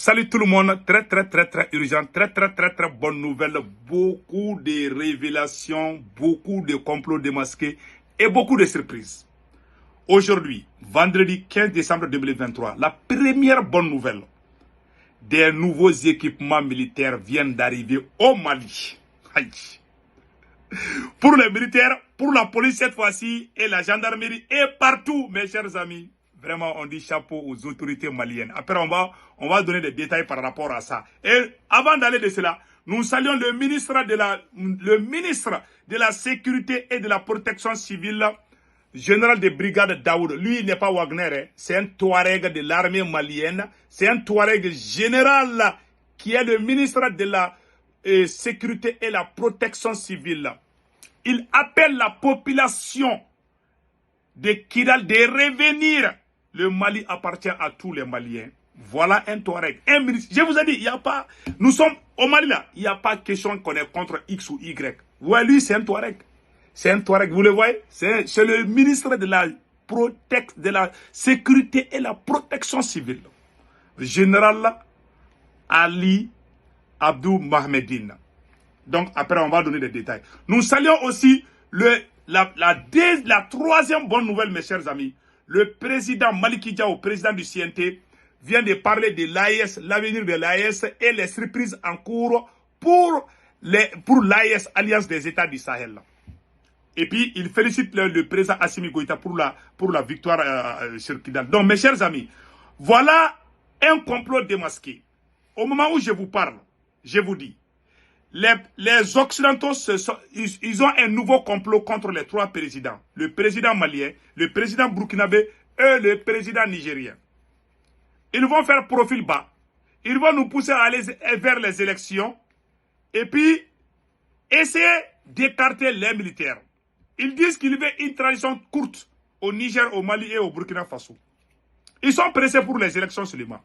Salut tout le monde, très urgent, très bonne nouvelle, beaucoup de révélations, beaucoup de complots démasqués et beaucoup de surprises. Aujourd'hui, vendredi 15 décembre 2023, la première bonne nouvelle, des nouveaux équipements militaires viennent d'arriver au Mali. Aïe. Pour les militaires, pour la police cette fois-ci, et la gendarmerie, et partout, mes chers amis. Vraiment, on dit chapeau aux autorités maliennes. Après, on va donner des détails par rapport à ça. Et avant d'aller de cela, nous saluons le ministre de la Sécurité et de la Protection civile, général de brigade Daoud. Lui, il n'est pas Wagner, hein. C'est un Touareg de l'armée malienne. C'est un Touareg général qui est le ministre de la Sécurité et la Protection civile. Il appelle la population de Kidal de revenir. Le Mali appartient à tous les Maliens. Voilà un Touareg. Un ministre. Je vous ai dit, il n'y a pas. Nous sommes au Mali là. Il n'y a pas question qu'on est contre X ou Y. Ouais, lui, c'est un Touareg. C'est un Touareg. Vous le voyez? C'est le ministre de la Sécurité et la Protection civile. Général Ali Abdou Mahmedine. Donc, après, on va donner des détails. Nous saluons aussi la troisième bonne nouvelle, mes chers amis. Le président Maliki Diao, président du CNT, vient de parler de l'AES, l'avenir de l'AES et les surprises en cours pour l'AES, Alliance des États du Sahel. Et puis, il félicite le président Assimi Goïta pour la victoire sur Kidal. Donc, mes chers amis, voilà un complot démasqué. Au moment où je vous parle, je vous dis, les Occidentaux, ils ont un nouveau complot contre les trois présidents. Le président malien, le président burkinabé et le président nigérien. Ils vont faire profil bas. Ils vont nous pousser à aller vers les élections. Et puis, essayer d'écarter les militaires. Ils disent qu'il veut une transition courte au Niger, au Mali et au Burkina Faso. Ils sont pressés pour les élections seulement.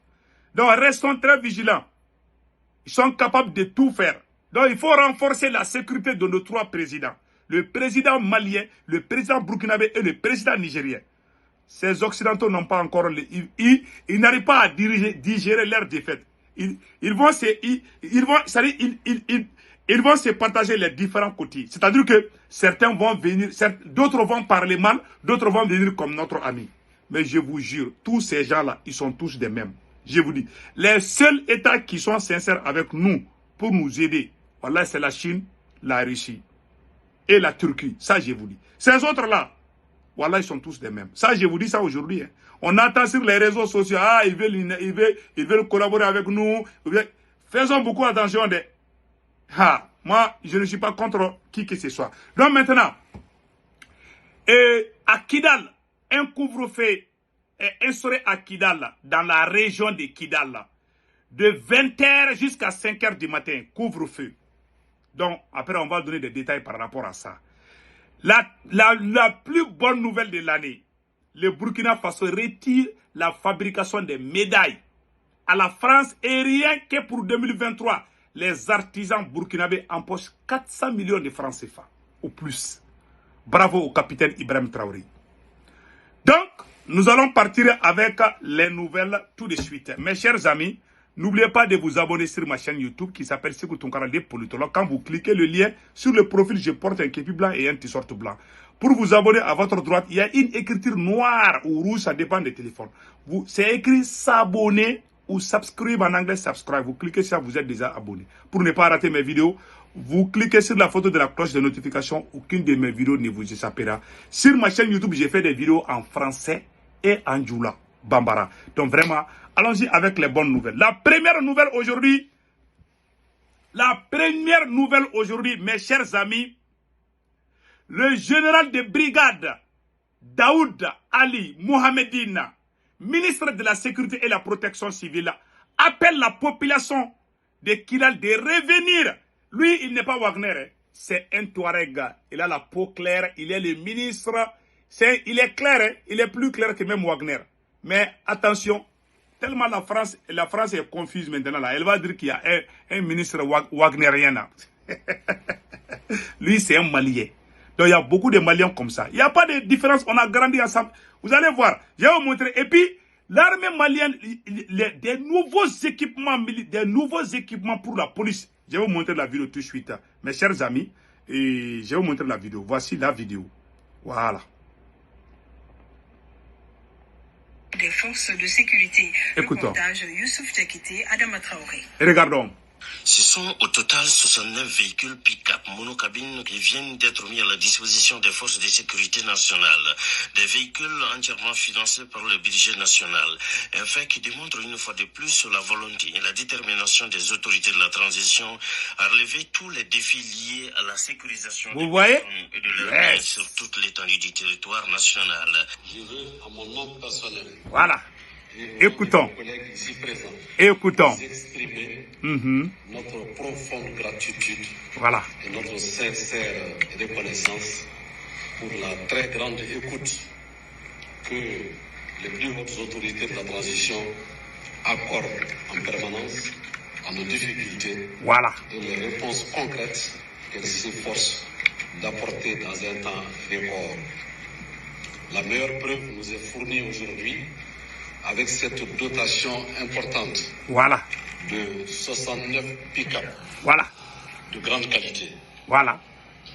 Donc, restons très vigilants. Ils sont capables de tout faire. Donc, il faut renforcer la sécurité de nos trois présidents. Le président malien, le président burkinabé et le président nigérien. Ces Occidentaux n'ont pas encore... Ils n'arrivent pas à digérer leur défaite. Ils vont se partager les différents côtés. C'est-à-dire que certains vont venir, d'autres vont parler mal, d'autres vont venir comme notre ami. Mais je vous jure, tous ces gens-là, ils sont tous des mêmes. Je vous dis, les seuls États qui sont sincères avec nous pour nous aider, voilà, c'est la Chine, la Russie et la Turquie. Ça, je vous dis. Ces autres-là, voilà, ils sont tous des mêmes. Ça, je vous dis ça aujourd'hui. Hein. On entend sur les réseaux sociaux, ah, ils veulent collaborer avec nous. Faisons beaucoup attention. Moi, je ne suis pas contre qui que ce soit. Donc maintenant, à Kidal, un couvre-feu est instauré à Kidal, dans la région de Kidal, de 20h jusqu'à 5h du matin, couvre-feu. Donc, après, on va donner des détails par rapport à ça. La plus bonne nouvelle de l'année, le Burkina Faso retire la fabrication des médailles à la France et rien que pour 2023, les artisans burkinabés empochent 400 millions de francs CFA ou plus. Bravo au capitaine Ibrahim Traoré. Donc, nous allons partir avec les nouvelles tout de suite. Mes chers amis, n'oubliez pas de vous abonner sur ma chaîne YouTube qui s'appelle Sékou Tounkara des politologues. Quand vous cliquez le lien sur le profil, je porte un képi blanc et un t-shirt blanc. Pour vous abonner, à votre droite, il y a une écriture noire ou rouge, ça dépend des téléphones. C'est écrit s'abonner ou subscribe en anglais, subscribe. Vous cliquez sur ça, vous êtes déjà abonné. Pour ne pas rater mes vidéos, vous cliquez sur la photo de la cloche de notification. Aucune de mes vidéos ne vous échappera. Sur ma chaîne YouTube, j'ai fait des vidéos en français et en djoula, bambara. Donc vraiment, allons-y avec les bonnes nouvelles. La première nouvelle aujourd'hui, mes chers amis, le général de brigade Daoud Ali Mohamedine, ministre de la Sécurité et la Protection civile, appelle la population de Kidal de revenir. Lui, il n'est pas Wagner, c'est un Touareg. Il a la peau claire, il est le ministre. Il est clair, il est plus clair que même Wagner. Mais attention, tellement la France est confuse maintenant. Là. Elle va dire qu'il y a un ministre wagnerien. Lui, c'est un Malien. Donc, il y a beaucoup de Maliens comme ça. Il n'y a pas de différence. On a grandi ensemble. Vous allez voir. Je vais vous montrer. Et puis, L'armée malienne, des nouveaux équipements pour la police. Je vais vous montrer la vidéo tout de suite, mes chers amis. Et je vais vous montrer la vidéo. Voici la vidéo. Voilà. Des forces de sécurité. Écoutons. Reportage Youssouf Diakité, Adama Traoré. Regardons. Ce sont au total 69 véhicules pick-up monocabines qui viennent d'être mis à la disposition des forces de sécurité nationales. Des véhicules entièrement financés par le budget national. Un fait qui démontre une fois de plus la volonté et la détermination des autorités de la transition à relever tous les défis liés à la sécurisation Vous voyez? et de leurs biens sur toute l'étendue du territoire national. Je veux, à mon nom personnel, Voilà. Écoutons. Exprimer notre profonde gratitude Voilà. et notre sincère reconnaissance pour la très grande écoute que les plus hautes autorités de la transition accordent en permanence à nos difficultés Voilà. et les réponses concrètes qu'elles s'efforcent d'apporter dans un temps record. La meilleure preuve nous est fournie aujourd'hui avec cette dotation importante Voilà. de 69 pick-up Voilà. de grande qualité. Voilà.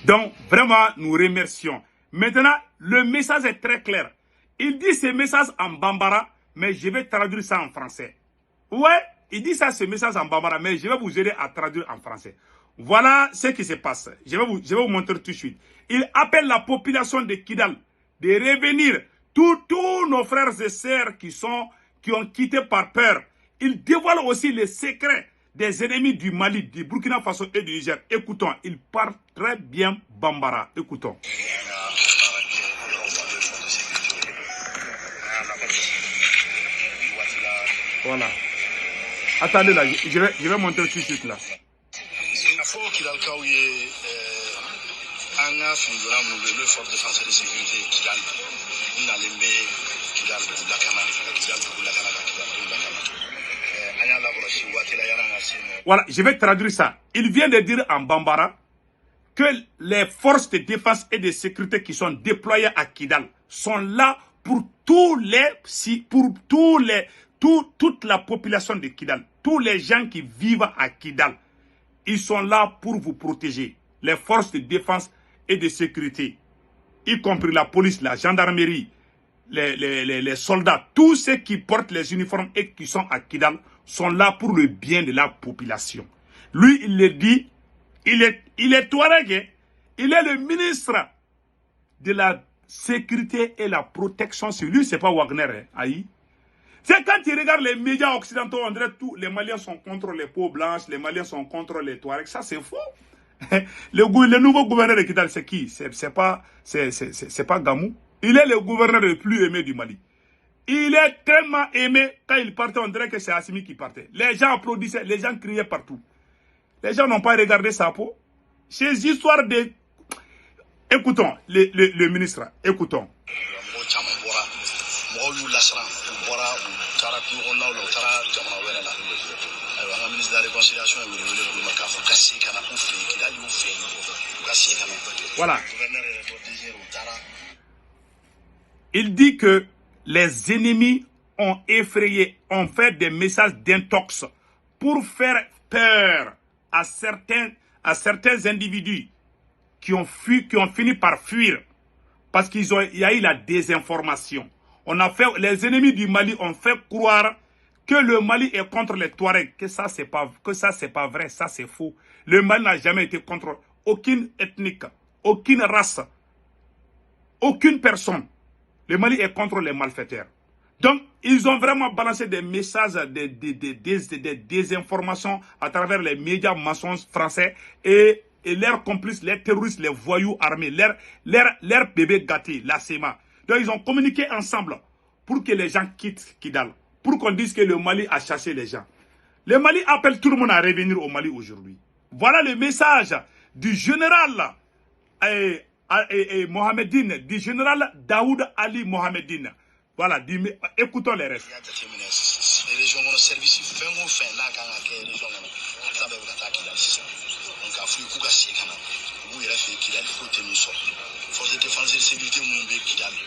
Donc, vraiment, nous remercions. Maintenant, le message est très clair. Il dit ce message en bambara, mais je vais traduire ça en français. Ouais, il dit ça, ce message en bambara, mais je vais vous aider à traduire en français. Voilà ce qui se passe. Je vais vous montrer tout de suite. Il appelle la population de Kidal de revenir. Tous nos frères et sœurs qui ont quitté par peur. Il dévoile aussi les secrets des ennemis du Mali, du Burkina Faso et du Niger. Écoutons, il parle très bien bambara. Écoutons. Voilà. Attendez là, je vais montrer tout de suite là. Voilà, je vais traduire ça. Il vient de dire en bambara que les forces de défense et de sécurité qui sont déployées à Kidal sont là pour toute la population de Kidal, tous les gens qui vivent à Kidal. Ils sont là pour vous protéger. Les forces de défense et de sécurité, y compris la police, la gendarmerie, les soldats, tous ceux qui portent les uniformes et qui sont à Kidal sont là pour le bien de la population. Lui, il le dit, il est Touareg, il est le ministre de la sécurité et la protection. Sur lui, c'est pas Wagner, aïe. C'est quand tu regardes les médias occidentaux, on dirait tous les Maliens sont contre les peaux blanches, les Maliens sont contre les Touaregs. Ça, c'est faux. Le nouveau gouverneur de Kidal, c'est qui? C'est pas Gamou. Il est le gouverneur le plus aimé du Mali. Il est tellement aimé, quand il partait, on dirait que c'est Assimi qui partait. Les gens applaudissaient, les gens criaient partout. Les gens n'ont pas regardé sa peau. Ces histoires de... Écoutons, le ministre, écoutons. Voilà. Il dit que les ennemis ont effrayé, ont fait des messages d'intox pour faire peur à certains individus qui ont fini par fuir parce qu'il y a eu la désinformation. Les ennemis du Mali ont fait croire que le Mali est contre les Touaregs, que ça c'est pas vrai, ça c'est faux. Le Mali n'a jamais été contre aucune ethnique, aucune race, aucune personne. Le Mali est contre les malfaiteurs. Donc, ils ont vraiment balancé des messages, des désinformations à travers les médias mensonges français et leurs complices, les terroristes, les voyous armés, leurs bébés gâtés, la SEMA. Donc, ils ont communiqué ensemble pour que les gens quittent Kidal, pour qu'on dise que le Mali a chassé les gens. Le Mali appelle tout le monde à revenir au Mali aujourd'hui. Voilà le message du général Mohamedine, du général Daoud Ali Mohamedine. Voilà, écoutons les restes.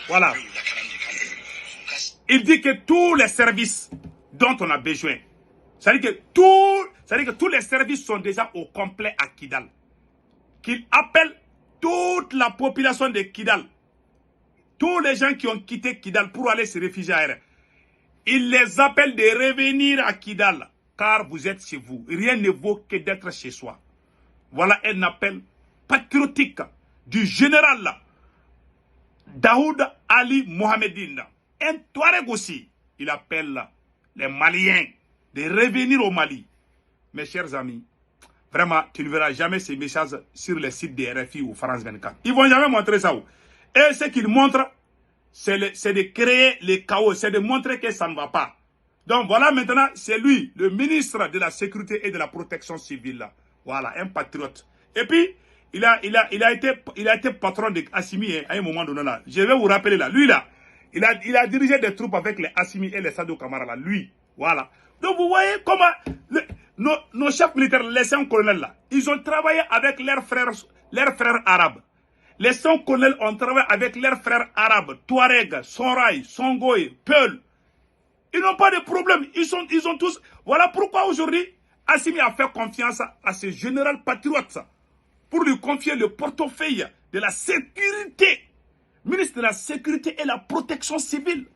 Voilà. Il dit que tous les services dont on a besoin, c'est-à-dire que tous les services sont déjà au complet à Kidal. Qu'il appelle toute la population de Kidal, tous les gens qui ont quitté Kidal pour aller se réfugier ailleurs. Il les appelle de revenir à Kidal, car vous êtes chez vous. Rien ne vaut que d'être chez soi. Voilà un appel patriotique du général Daoud Ali Mohamedine. Un Touareg aussi. Il appelle les Maliens de revenir au Mali. Mes chers amis, vraiment, tu ne verras jamais ces messages sur les sites de RFI ou France 24. Ils ne vont jamais montrer ça. Et ce qu'ils montrent, c'est de créer le chaos, c'est de montrer que ça ne va pas. Donc voilà maintenant, c'est lui, le ministre de la Sécurité et de la Protection civile. Voilà, un patriote. Et puis, il a été patron de Assimi à un moment donné là. Je vais vous rappeler là, lui là, il a dirigé des troupes avec les Assimi et les Sadou Kamara là, lui. Voilà. Donc vous voyez comment nos chefs militaires, les 5 colonels là, ils ont travaillé avec leurs frères arabes. Les 5 colonels ont travaillé avec leurs frères arabes, Touareg, Sonrai, Songoï, Peul. Ils n'ont pas de problème. Ils ont tous. Voilà pourquoi aujourd'hui, Assimi a fait confiance à ce général patriote pour lui confier le portefeuille de la sécurité, ministre de la Sécurité et la Protection civile.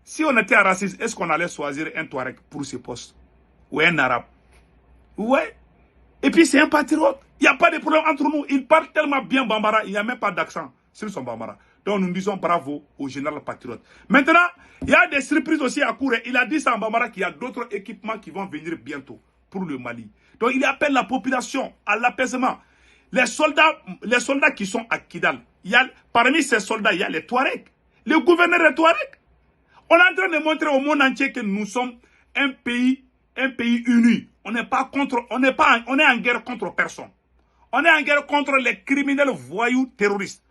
Si on était raciste, est-ce qu'on allait choisir un Touareg pour ce poste? Ou un Arabe? Ouais. Et puis c'est un patriote. Il n'y a pas de problème entre nous. Il parle tellement bien Bambara, il n'y a même pas d'accent sur son Bambara. Donc nous disons bravo au général patriote. Maintenant, il y a des surprises aussi à court. Il a dit ça en Bambara qu'il y a d'autres équipements qui vont venir bientôt pour le Mali. Donc il appelle la population à l'apaisement. Les soldats qui sont à Kidal, parmi ces soldats, il y a les Touaregs. Le gouverneur des Touaregs. On est en train de montrer au monde entier que nous sommes un pays uni. On est en guerre contre personne. On est en guerre contre les criminels voyous terroristes.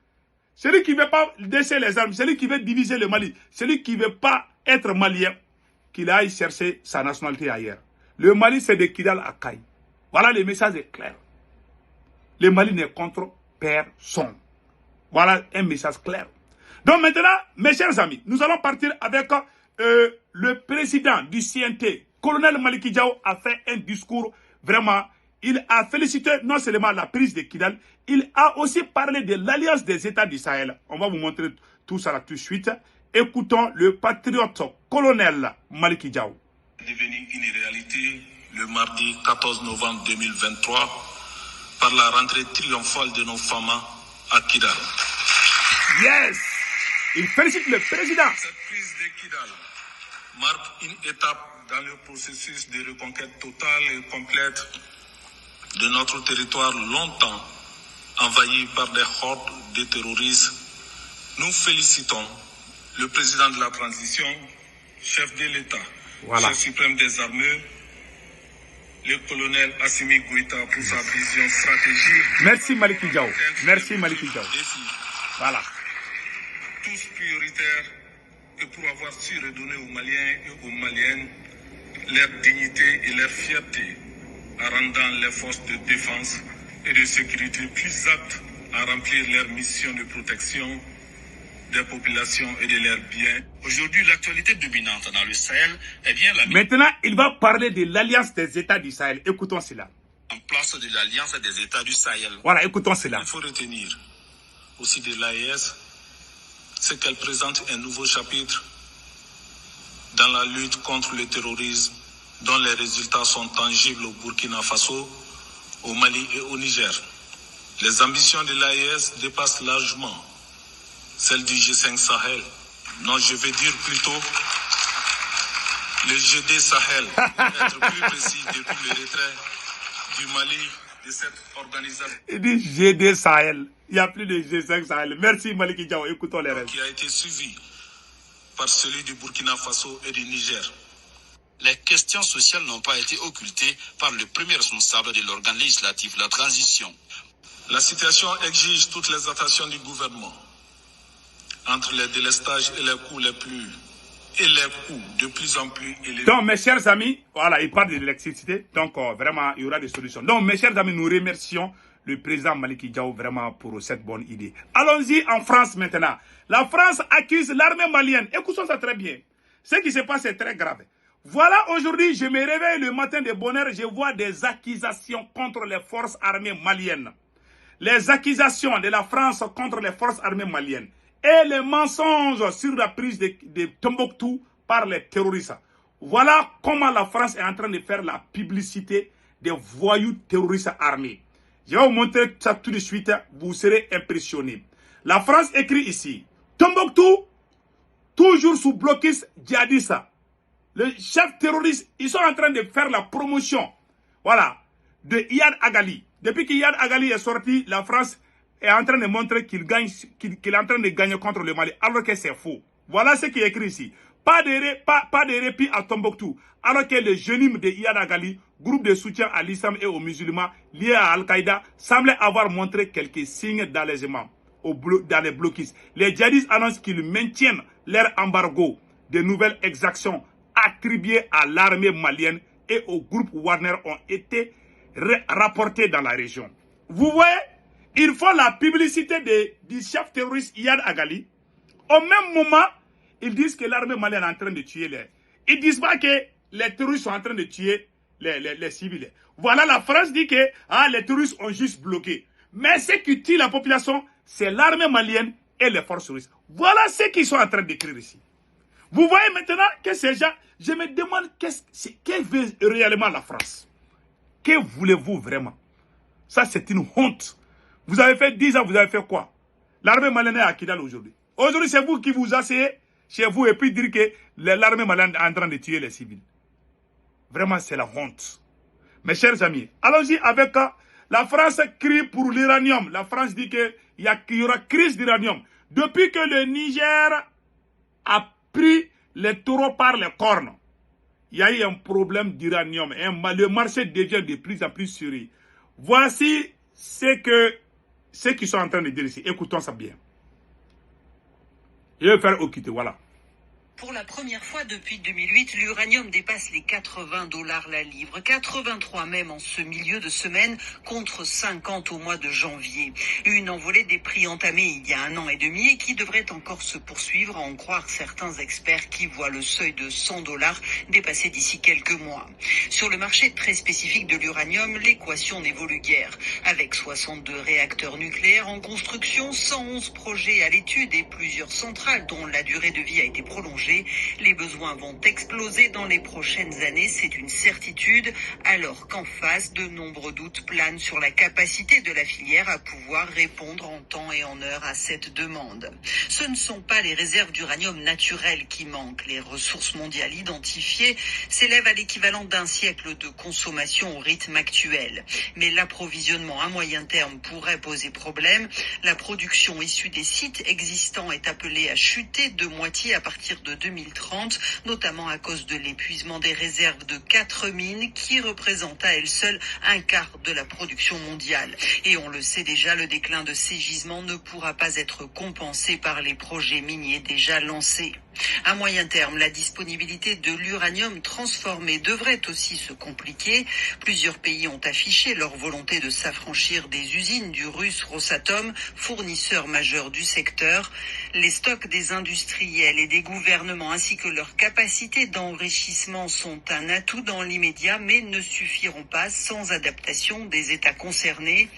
Celui qui ne veut pas laisser les armes, celui qui veut diviser le Mali, celui qui ne veut pas être malien, qu'il aille chercher sa nationalité ailleurs. Le Mali, c'est de Kidal à Kaï. Voilà, le message est clair. Le Mali n'est contre personne. Voilà un message clair. Donc maintenant, mes chers amis, nous allons partir avec le président du CNT, colonel Maliki Diao, a fait un discours vraiment. Il a félicité non seulement la prise de Kidal, il a aussi parlé de l'alliance des États du Sahel. On va vous montrer tout ça là tout de suite. Écoutons le patriote colonel Maliki Diao. Devenu une réalité le mardi 14 novembre 2023 par la rentrée triomphale de nos femmes à Kidal. Yes! Il félicite le président. Cette prise de Kidal marque une étape dans le processus de reconquête totale et complète de notre territoire longtemps envahi par des hordes de terroristes. Nous félicitons le président de la transition, chef de l'État, chef suprême des armées, le colonel Assimi Goïta pour sa vision stratégique. Merci Maliki Diao. Merci Maliki Diao. Voilà. Tous prioritaires et pour avoir su redonner aux Maliens et aux Maliennes leur dignité et leur fierté, en rendant les forces de défense et de sécurité plus aptes à remplir leur mission de protection des populations et de leurs biens. Aujourd'hui, l'actualité dominante dans le Sahel est bien la... Maintenant, il va parler de l'Alliance des États du Sahel. Écoutons cela. En place de l'Alliance des États du Sahel. Voilà, écoutons cela. Il faut retenir aussi de l'AES, c'est qu'elle présente un nouveau chapitre dans la lutte contre le terrorisme, dont les résultats sont tangibles au Burkina Faso, au Mali et au Niger. Les ambitions de l'AES dépassent largement celles du G5 Sahel. Non, je vais dire plutôt le GD Sahel, pour être plus précis, depuis le retrait du Mali de cette organisation. Il dit GD Sahel. Il n'y a plus de G5 Sahel. Merci Maliki Diao. Écoutons les restes. Qui a été suivi par celui du Burkina Faso et du Niger. Les questions sociales n'ont pas été occultées par le premier responsable de l'organe législatif, la transition. La situation exige toutes les attentions du gouvernement. Entre les délestages et les coûts de plus en plus élevés. Donc, mes chers amis, voilà, il parle de l'électricité. Donc, vraiment, il y aura des solutions. Donc, mes chers amis, nous remercions le président Maliki Diaw vraiment pour cette bonne idée. Allons-y en France maintenant. La France accuse l'armée malienne. Écoutons ça très bien. Ce qui se passe est très grave. Voilà, aujourd'hui, je me réveille le matin de bonne heure, je vois des accusations contre les forces armées maliennes. Les accusations de la France contre les forces armées maliennes et les mensonges sur la prise de Tombouctou par les terroristes. Voilà comment la France est en train de faire la publicité des voyous terroristes armés. Je vais vous montrer ça tout de suite, vous serez impressionnés. La France écrit ici, Tombouctou, toujours sous blocus djihadiste. Le chef terroriste, ils sont en train de faire la promotion, voilà, de Iyad Agali. Depuis qu'Iyad Agali est sorti, la France est en train de montrer qu'il est en train de gagner contre le Mali, alors que c'est faux. Voilà ce qui est écrit ici. Pas de répit à Tombouctou, alors que le jeune de Iyad Agali, groupe de soutien à l'islam et aux musulmans liés à Al-Qaïda, semblait avoir montré quelques signes d'allègement dans les blocus. Les djihadistes annoncent qu'ils maintiennent leur embargo. De nouvelles exactions attribuées à l'armée malienne et au groupe Wagner ont été rapportées dans la région. Vous voyez, ils font la publicité du chef terroriste Iyad Agali. Au même moment, ils disent que l'armée malienne est en train de tuer les... Ils disent pas que les terroristes sont en train de tuer les civils. Voilà, la France dit que les terroristes ont juste bloqué. Mais ce qui tue la population, c'est l'armée malienne et les forces russes. Voilà ce qu'ils sont en train d'écrire ici. Vous voyez maintenant que ces gens, je me demande qu'est-ce veut réellement la France. Que voulez-vous vraiment? Ça, c'est une honte. Vous avez fait 10 ans, vous avez fait quoi? L'armée malienne est à Kidal aujourd'hui. Aujourd'hui, c'est vous qui vous asseyez chez vous et puis dire que l'armée malienne est en train de tuer les civils. Vraiment, c'est la honte. Mes chers amis, allons-y avec la France crie pour l'uranium. La France dit qu'il y aura crise d'uranium. Depuis que le Niger a pris les taureaux par les cornes, il y a eu un problème d'uranium. Le marché devient de plus en plus sérieux. Voici ce qu'ils sont en train de dire ici. Écoutons ça bien. Je vais faire occulter, voilà. Pour la première fois depuis 2008, l'uranium dépasse les $80 la livre, 83 même en ce milieu de semaine, contre 50 au mois de janvier. Une envolée des prix entamée il y a 1 an et demi et qui devrait encore se poursuivre, à en croire certains experts qui voient le seuil de $100 dépasser d'ici quelques mois. Sur le marché très spécifique de l'uranium, l'équation n'évolue guère. Avec 62 réacteurs nucléaires en construction, 111 projets à l'étude et plusieurs centrales dont la durée de vie a été prolongée, les besoins vont exploser dans les prochaines années, c'est une certitude, alors qu'en face, de nombreux doutes planent sur la capacité de la filière à pouvoir répondre en temps et en heure à cette demande. Ce ne sont pas les réserves d'uranium naturel qui manquent. Les ressources mondiales identifiées s'élèvent à l'équivalent d'1 siècle de consommation au rythme actuel. Mais l'approvisionnement à moyen terme pourrait poser problème. La production issue des sites existants est appelée à chuter de moitié à partir de 2030, notamment à cause de l'épuisement des réserves de 4 mines qui représentent à elles seules 1/4 de la production mondiale. Et on le sait déjà, le déclin de ces gisements ne pourra pas être compensé par les projets miniers déjà lancés. À moyen terme, la disponibilité de l'uranium transformé devrait aussi se compliquer. Plusieurs pays ont affiché leur volonté de s'affranchir des usines du russe Rosatom, fournisseur majeur du secteur. Les stocks des industriels et des gouvernements ainsi que leur capacité d'enrichissement sont un atout dans l'immédiat, mais ne suffiront pas sans adaptation des États concernés.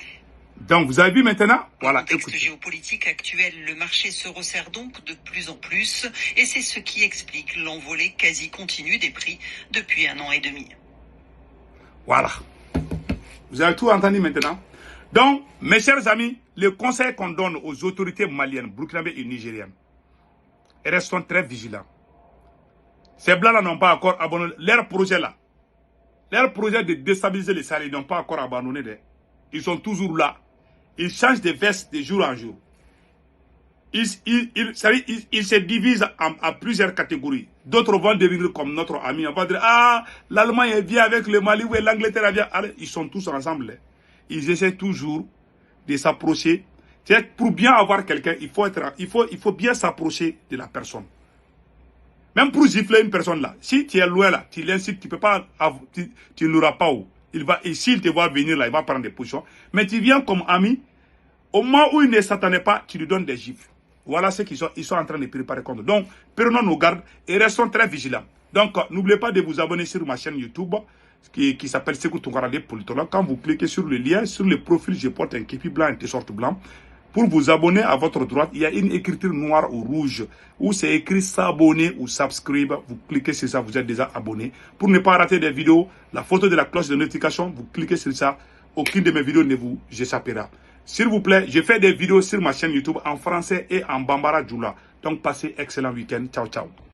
Donc, vous avez vu maintenant? Voilà, écoutez. Dans le contexte géopolitique actuel, le marché se resserre donc de plus en plus et c'est ce qui explique l'envolée quasi continue des prix depuis 1 an et demi. Voilà. Vous avez tout entendu maintenant? Donc, mes chers amis, le conseil qu'on donne aux autorités maliennes, burkinabées et nigériennes, restons très vigilants. Ces blancs-là n'ont pas encore abandonné leur projet là. Leur projet de déstabiliser les Sahel, ils n'ont pas encore abandonné. Ils sont toujours là. Ils changent de veste de jour en jour. Ils se divisent en plusieurs catégories. D'autres vont devenir comme notre ami. On va dire, l'Allemagne vient avec le Mali, ou l'Angleterre vient. Allez, ils sont tous ensemble. Ils essaient toujours de s'approcher. Pour bien avoir quelqu'un, il faut bien s'approcher de la personne. Même pour gifler une personne là, si tu es loin là, tu l'incites, tu ne l'auras pas où. Et s'il te voit venir là, il va prendre des positions. Mais tu viens comme ami, au moment où il ne s'attendait pas, tu lui donnes des gifles. Voilà ce qu'ils sont en train de préparer contre. Donc, prenons nos gardes et restons très vigilants. Donc, n'oubliez pas de vous abonner sur ma chaîne YouTube qui s'appelle Sekou Tounkara des politologues. Quand vous cliquez sur le lien, sur le profil, je porte un képi blanc, un t-shirt blanc. Pour vous abonner, à votre droite, il y a une écriture noire ou rouge où c'est écrit s'abonner ou subscribe. Vous cliquez sur ça, vous êtes déjà abonné. Pour ne pas rater des vidéos, la photo de la cloche de notification, vous cliquez sur ça. Aucune de mes vidéos ne vous échappera. S'il vous plaît, je fais des vidéos sur ma chaîne YouTube en français et en Bambara Djoula. Donc, passez excellent week-end. Ciao, ciao.